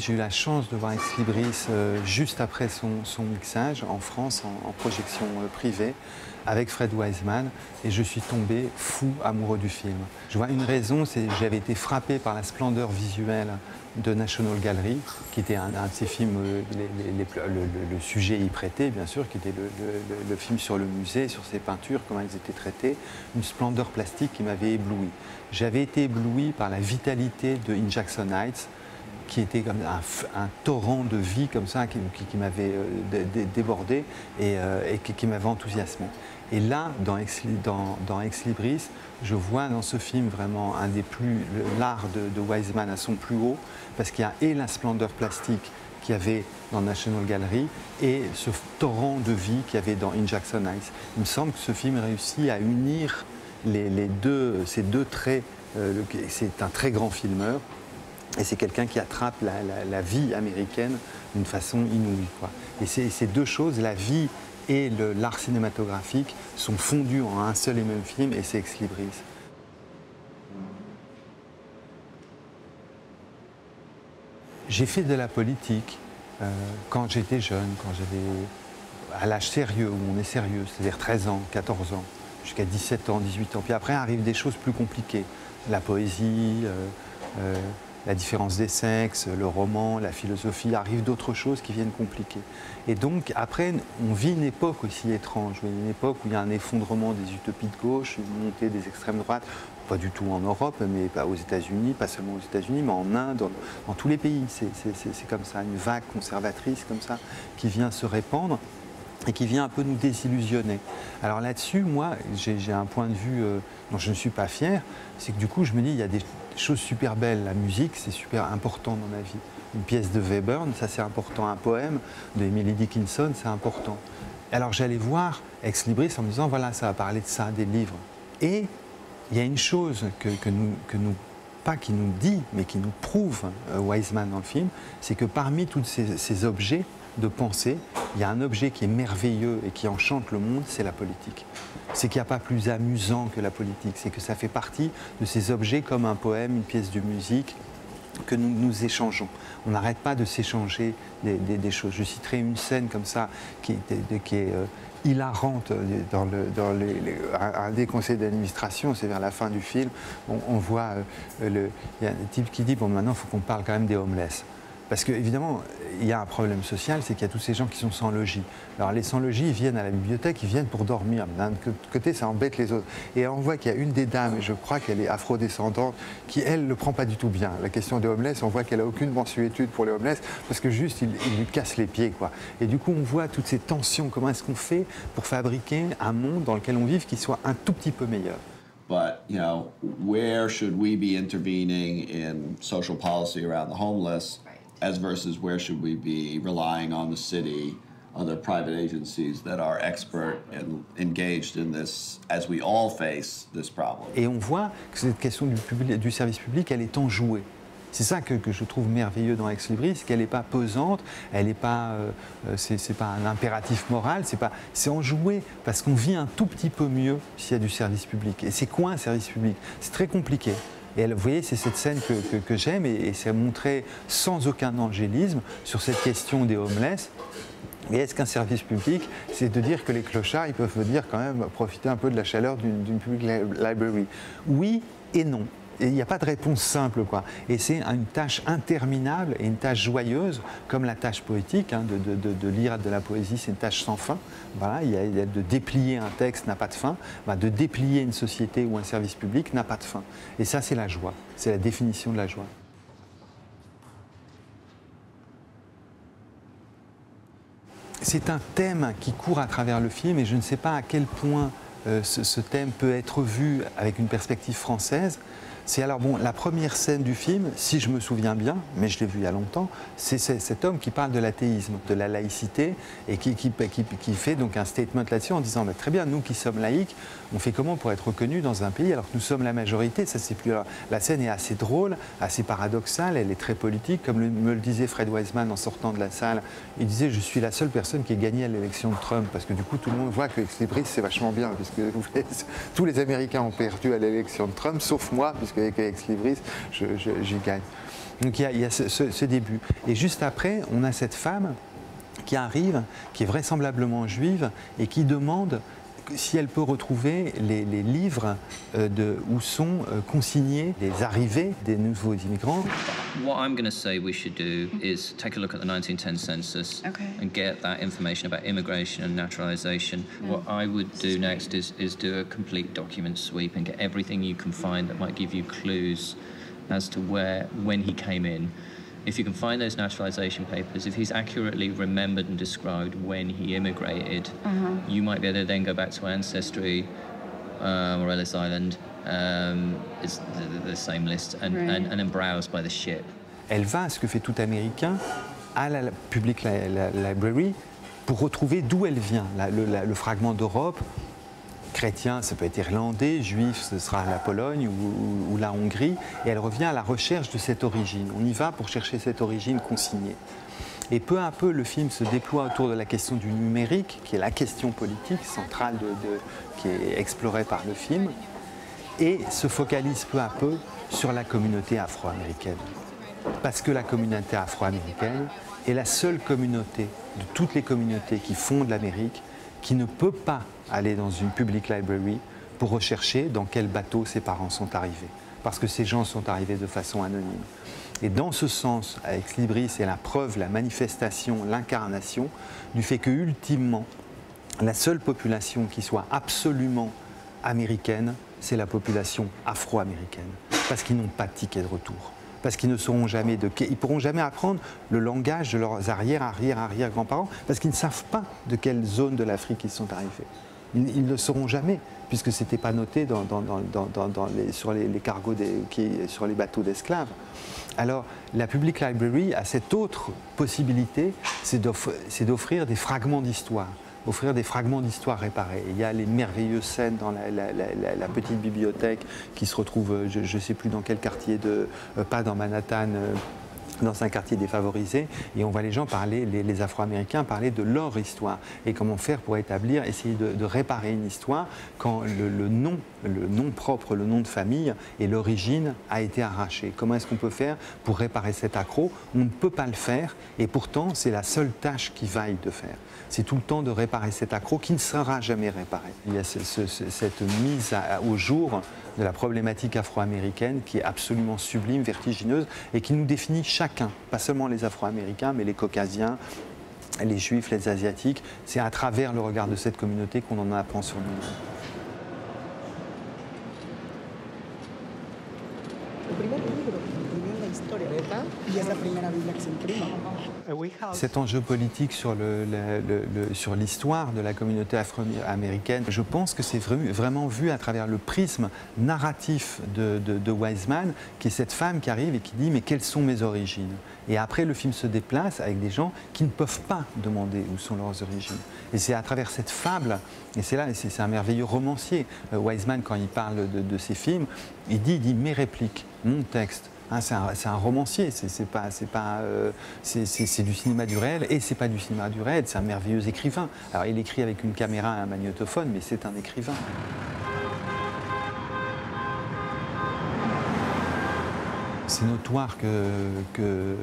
j'ai eu la chance de voir Ex Libris juste après son mixage en France, en projection privée, avec Fred Wiseman, et je suis tombé fou amoureux du film. Je vois une raison, c'est que j'avais été frappé par la splendeur visuelle de National Gallery, qui était un de ces films, le sujet y prêtait, bien sûr, qui était le film sur le musée, sur ses peintures, comment elles étaient traitées, une splendeur plastique qui m'avait ébloui. J'avais été ébloui par la vitalité de In Jackson Heights, qui était comme un torrent de vie comme ça, qui m'avait débordé et qui m'avait enthousiasmé. Et là, dans Ex Libris, je vois dans ce film vraiment l'art de Wiseman à son plus haut, parce qu'il y a et la splendeur plastique qu'il y avait dans National Gallery et ce torrent de vie qu'il y avait dans In Jackson Heights. Il me semble que ce film réussit à unir ces deux traits. C'est un très grand filmeur. Et c'est quelqu'un qui attrape la vie américaine d'une façon inouïe, quoi. Et ces deux choses, la vie et l'art cinématographique, sont fondus en un seul et même film, et c'est Ex Libris. J'ai fait de la politique quand j'étais jeune, quand j'avais à l'âge sérieux, où on est sérieux, c'est-à-dire 13 ans, 14 ans, jusqu'à 17 ans, 18 ans. Puis après arrivent des choses plus compliquées, la poésie, la différence des sexes, le roman, la philosophie, arrivent d'autres choses qui viennent compliquer. Et donc après, on vit une époque aussi étrange, une époque où il y a un effondrement des utopies de gauche, une montée des extrêmes droites, pas du tout en Europe, mais pas aux États-Unis, pas seulement aux États-Unis, mais en Inde, dans tous les pays. C'est comme ça, une vague conservatrice comme ça, qui vient se répandre et qui vient un peu nous désillusionner. Alors là-dessus, moi, j'ai un point de vue dont je ne suis pas fier, c'est que du coup, je me dis, il y a des choses super belles. La musique, c'est super important dans ma vie. Une pièce de Webern, ça c'est important. Un poème de Emily Dickinson, c'est important. Alors j'allais voir Ex Libris en me disant, voilà, ça va parler de ça, des livres. Et il y a une chose pas qui nous dit, mais qui nous prouve Wiseman dans le film, c'est que parmi tous ces objets de pensée, il y a un objet qui est merveilleux et qui enchante le monde, c'est la politique. C'est qu'il n'y a pas plus amusant que la politique, c'est que ça fait partie de ces objets comme un poème, une pièce de musique, que nous échangeons. On n'arrête pas de s'échanger des choses. Je citerai une scène comme ça qui est hilarante dans un des conseils d'administration, c'est vers la fin du film. On voit, il y a un type qui dit, bon maintenant il faut qu'on parle quand même des homeless. Parce qu'évidemment, il y a un problème social, c'est qu'il y a tous ces gens qui sont sans logis. Alors les sans-logis, ils viennent à la bibliothèque, ils viennent pour dormir. D'un côté, ça embête les autres. Et on voit qu'il y a une des dames, et je crois qu'elle est afrodescendante, qui, elle, ne le prend pas du tout bien. La question des homeless, on voit qu'elle n'a aucune mansuétude pour les homeless, parce que juste, ils lui cassent les pieds, quoi. Et du coup, on voit toutes ces tensions. Comment est-ce qu'on fait pour fabriquer un monde dans lequel on vive qui soit un tout petit peu meilleur? But, you know, where should we be intervening in social policy around the homeless? As versus where should we be relying on the city, other private agencies that are expert and engaged in this, as we all face this problem. Et on voit que cette question du service public, elle est enjouée. C'est ça que je trouve merveilleux dans Ex Libris, qu'elle n'est pas pesante, elle n'est pas, c'est pas un impératif moral, c'est enjoué parce qu'on vit un tout petit peu mieux s'il y a du service public. Et c'est quoi un service public? C'est très compliqué. Et vous voyez, c'est cette scène que j'aime et c'est montré sans aucun angélisme sur cette question des homeless. Et est-ce qu'un service public, c'est de dire que les clochards, ils peuvent venir quand même profiter un peu de la chaleur d'une public library? Oui et non. Et il n'y a pas de réponse simple, quoi. Et c'est une tâche interminable et une tâche joyeuse, comme la tâche poétique, hein, de lire de la poésie, c'est une tâche sans fin. Voilà, de déplier un texte n'a pas de fin, de déplier une société ou un service public n'a pas de fin. Et ça, c'est la joie, c'est la définition de la joie. C'est un thème qui court à travers le film et je ne sais pas à quel point ce thème peut être vu avec une perspective française. C'est alors, bon, la première scène du film, si je me souviens bien, mais je l'ai vu il y a longtemps, c'est cet homme qui parle de l'athéisme, de la laïcité, et qui fait donc un statement là-dessus en disant, très bien, nous qui sommes laïcs, on fait comment pour être reconnus dans un pays alors que nous sommes la majorité? Ça, c'est plus... Alors, la scène est assez drôle, assez paradoxale, elle est très politique, comme me le disait Fred Wiseman en sortant de la salle. Il disait, je suis la seule personne qui ait gagné à l'élection de Trump, parce que du coup, tout le monde voit que Ex Libris, c'est vachement bien, puisque tous les Américains ont perdu à l'élection de Trump, sauf moi, puisque avec Ex Libris, j'y gagne. Donc il y a ce début. Et juste après, on a cette femme qui arrive, qui est vraisemblablement juive, et qui demande si elle peut retrouver les livres où sont consignés les arrivées des nouveaux immigrants. What I'm going to say we should do is take a look at the 1910 census and get that information about immigration and naturalization. What I would do next is do a complete document sweep and get everything you can find that might give you clues as to when he came in. If you can find those naturalization papers, if he's accurately remembered and described when he immigrated, you might be able to then go back to Ancestry or Ellis Island, it's the same list, and then browse by the ship. Elle va, ce que fait tout Américain, à la Public Library pour retrouver d'où elle vient, le fragment d'Europe. Chrétien, ça peut être irlandais, juif, ce sera la Pologne ou la Hongrie, et elle revient à la recherche de cette origine. On y va pour chercher cette origine consignée. Et peu à peu, le film se déploie autour de la question du numérique, qui est la question politique centrale qui est explorée par le film, et se focalise peu à peu sur la communauté afro-américaine. Parce que la communauté afro-américaine est la seule communauté de toutes les communautés qui fondent l'Amérique qui ne peut pas aller dans une public library pour rechercher dans quel bateau ses parents sont arrivés. Parce que ces gens sont arrivés de façon anonyme. Et dans ce sens, Ex Libris est la preuve, la manifestation, l'incarnation du fait que, ultimement, la seule population qui soit absolument américaine, c'est la population afro-américaine. Parce qu'ils n'ont pas de ticket de retour. Parce qu'ils ne sauront jamais ils pourront jamais apprendre le langage de leurs arrière-grands-parents, parce qu'ils ne savent pas de quelle zone de l'Afrique ils sont arrivés. Ils ne le sauront jamais, puisque ce n'était pas noté sur les cargos, sur les bateaux d'esclaves. Alors, la Public Library a cette autre possibilité, c'est d'offrir des fragments d'histoire. Offrir des fragments d'histoire réparés. Il y a les merveilleuses scènes dans la petite bibliothèque qui se retrouve, je ne sais plus dans quel quartier, pas dans Manhattan, dans un quartier défavorisé, et on voit les gens parler, les Afro-Américains parler de leur histoire et comment faire pour essayer de réparer une histoire quand le nom propre, le nom de famille et l'origine a été arraché. Comment est-ce qu'on peut faire pour réparer cet accroc? On ne peut pas le faire, et pourtant c'est la seule tâche qui vaille de faire. C'est tout le temps de réparer cet accroc qui ne sera jamais réparé. Il y a cette mise au jour de la problématique afro-américaine qui est absolument sublime, vertigineuse, et qui nous définit chacun, pas seulement les Afro-Américains, mais les Caucasiens, les Juifs, les Asiatiques. C'est à travers le regard de cette communauté qu'on en apprend sur nous-mêmes. Cet enjeu politique sur l'histoire de la communauté afro-américaine, je pense que c'est vraiment vu à travers le prisme narratif de Wiseman, qui est cette femme qui arrive et qui dit « mais quelles sont mes origines ?» Et après, le film se déplace avec des gens qui ne peuvent pas demander où sont leurs origines. Et c'est à travers cette fable, et c'est un merveilleux romancier. Wiseman, quand il parle de ses films, il dit « mes répliques, mon texte ». Hein, c'est un romancier, c'est du cinéma du réel, et c'est pas du cinéma du réel, c'est un merveilleux écrivain. Alors il écrit avec une caméra et un magnétophone, mais c'est un écrivain. C'est notoire que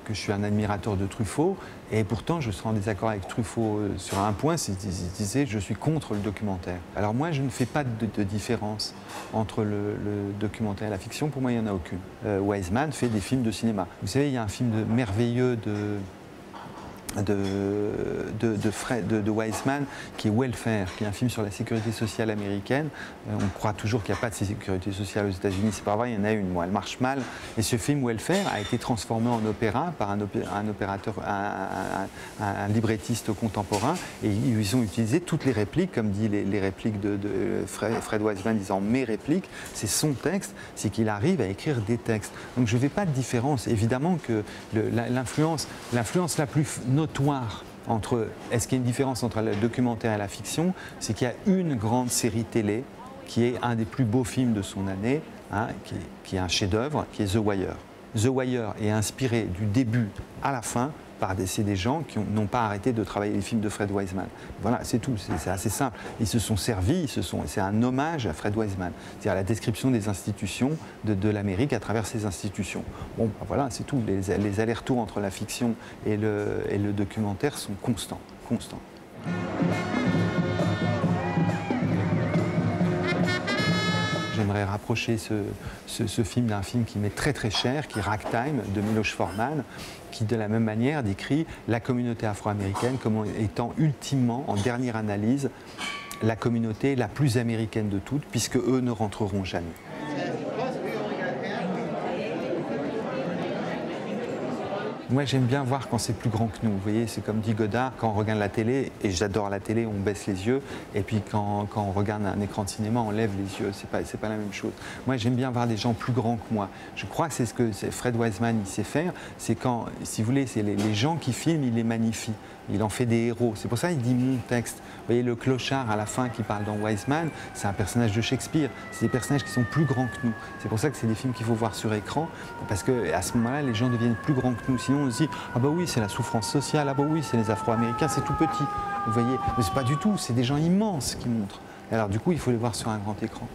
je suis un admirateur de Truffaut, et pourtant je serai en désaccord avec Truffaut sur un point, c'est qu'il disait je suis contre le documentaire. Alors moi je ne fais pas de différence entre le documentaire et la fiction, pour moi il n'y en a aucune. Wiseman fait des films de cinéma. Vous savez, il y a un film merveilleux de Wiseman, qui est Welfare, qui est un film sur la sécurité sociale américaine. On croit toujours qu'il n'y a pas de sécurité sociale aux États-Unis, c'est pas vrai, il y en a une, elle marche mal. Et ce film Welfare a été transformé en opéra par un librettiste contemporain, et ils ont utilisé toutes les répliques, comme dit les répliques de Fred Wiseman, disant mes répliques, c'est son texte, c'est qu'il arrive à écrire des textes. Donc je ne fais pas de différence. Évidemment que l'influence la plus notoire entre, est-ce qu'il y a une différence entre le documentaire et la fiction, c'est qu'il y a une grande série télé qui est un des plus beaux films de son année, hein, qui est un chef-d'œuvre, qui est The Wire. The Wire est inspiré du début à la fin c'est des gens qui n'ont pas arrêté de travailler les films de Fred Wiseman. Voilà, c'est tout, c'est assez simple. Ils se sont servis, c'est un hommage à Fred Wiseman, c'est-à-dire la description des institutions de l'Amérique à travers ces institutions. Bon, ben voilà, c'est tout. Les allers-retours entre la fiction et le documentaire sont constants. J'aimerais rapprocher ce film d'un film qui m'est très très cher, qui est Ragtime de Miloš Forman, qui de la même manière décrit la communauté afro-américaine comme étant ultimement, en dernière analyse, la communauté la plus américaine de toutes, puisque eux ne rentreront jamais. Moi, j'aime bien voir quand c'est plus grand que nous. Vous voyez, c'est comme dit Godard, quand on regarde la télé, et j'adore la télé, on baisse les yeux, et puis quand on regarde un écran de cinéma, on lève les yeux. C'est pas la même chose. Moi, j'aime bien voir des gens plus grands que moi. Je crois que c'est ce que Fred Wiseman il sait faire. C'est quand, si vous voulez, c'est les gens qui filment, il les magnifie. Il en fait des héros. C'est pour ça qu'il dit mon texte. Vous voyez, le clochard à la fin qui parle dans Wiseman, c'est un personnage de Shakespeare. C'est des personnages qui sont plus grands que nous. C'est pour ça que c'est des films qu'il faut voir sur écran, parce qu'à ce moment-là, les gens deviennent plus grands que nous. Sinon, on se dit, ah bah oui, c'est la souffrance sociale, ah bah oui, c'est les Afro-Américains, c'est tout petit. Vous voyez, mais c'est pas du tout, c'est des gens immenses qui montrent. Alors du coup, il faut les voir sur un grand écran.